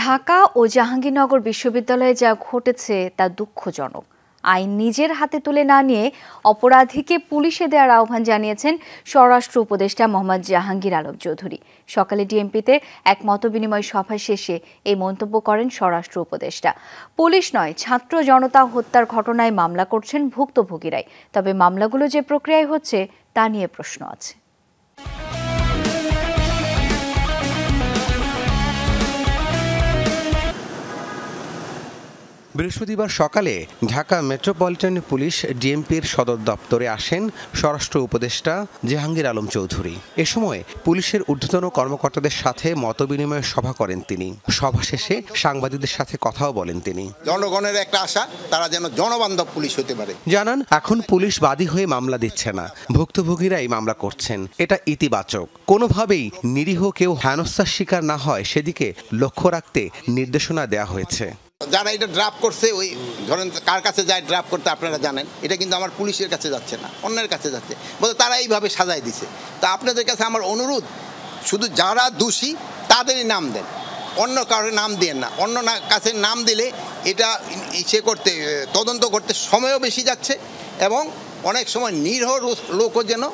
ঢাকা ও জাহাঙ্গীরনগর বিশ্ববিদ্যালয়ে যা ঘটেছে তা দুঃখজনক। আইন নিজের হাতে তুলে না নিয়ে অপরাধীকে পুলিশে দেওয়ার আহ্বান জানিয়েছেন স্বরাষ্ট্র উপদেষ্টা মোহাম্মদ জাহাঙ্গীর আলম চৌধুরী। সকালে ডিএমপিতে এক মতবিনিময় সভা শেষে এই মন্তব্য করেন স্বরাষ্ট্র উপদেষ্টা। পুলিশ নয়, ছাত্র জনতা হত্যার ঘটনায় মামলা করছেন ভুক্তভোগীরাই। তবে মামলাগুলো যে প্রক্রিয়ায় হচ্ছে তা নিয়ে প্রশ্ন আছে। বৃহস্পতিবার সকালে ঢাকা মেট্রোপলিটন পুলিশ ডিএমপির সদর দপ্তরে আসেন স্বরাষ্ট্র উপদেষ্টা জাহাঙ্গীর আলম চৌধুরী। এ সময় পুলিশের ঊর্ধ্বতন কর্মকর্তাদের সাথে মতবিনিময় সভা করেন তিনি। সভা শেষে সাংবাদিকদের সাথে কথাও বলেন তিনি। জনগণের একটা আশা, তারা যেন জনবান্ধব পুলিশ হতে পারে। জানান, এখন পুলিশ বাদী হয়ে মামলা দিচ্ছে না, ভুক্তভোগীরাই মামলা করছেন। এটা ইতিবাচক। কোনোভাবেই নিরীহ কেউ হেনস্থার শিকার না হয় সেদিকে লক্ষ্য রাখতে নির্দেশনা দেওয়া হয়েছে। যারা এটা ড্রাফট করছে, ওই ধরেন কার কাছে যায় ড্রাফট করতে আপনারা জানেন, এটা কিন্তু আমার পুলিশের কাছে যাচ্ছে না, অন্যের কাছে যাচ্ছে, বলতে তারা এইভাবে সাজাই দিছে। তা আপনাদের কাছে আমার অনুরোধ, শুধু যারা দোষী তাদেরই নাম দেন, অন্য কারোর নাম দেন না। অন্য কাছে নাম দিলে এটা তদন্ত করতে সময়ও বেশি যাচ্ছে এবং অনেক সময় নিরীহ লোকও যেন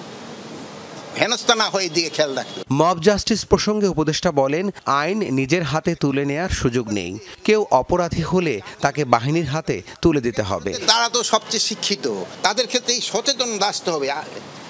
হেনস্থা না হয়ে দিকে খেয়াল রাখতে। মব জাস্টিস প্রসঙ্গে উপদেষ্টা বলেন, আইন নিজের হাতে তুলে নেয়ার সুযোগ নেই। কেউ অপরাধী হলে তাকে বাহিনীর হাতে তুলে দিতে হবে। তারা তো সবচেয়ে শিক্ষিত, তাদের ক্ষেত্রেই সচেতন আসতে হবে।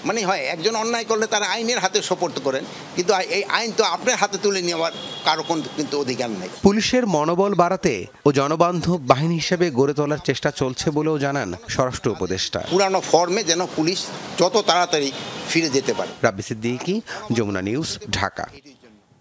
মানে হয় একজন অন্যায় করলে তারা আইনের হাতে সোপর্দ করেন, কিন্তু এই আইন তো আপনার হাতে তুলে নেওয়ার কারো কিন্তু অধিকার নেই। পুলিশের মনোবল বাড়াতে ও জনবান্ধব বাহিনী হিসেবে গড়ে তোলার চেষ্টা চলছে বলেও জানান স্বরাষ্ট্র উপদেষ্টা। পুরানো ফর্মে যেন পুলিশ যত তাড়াতাড়ি ফিরে যেতে পারে। রাব্বি সিদ্দিকী, যমুনা নিউজ, ঢাকা।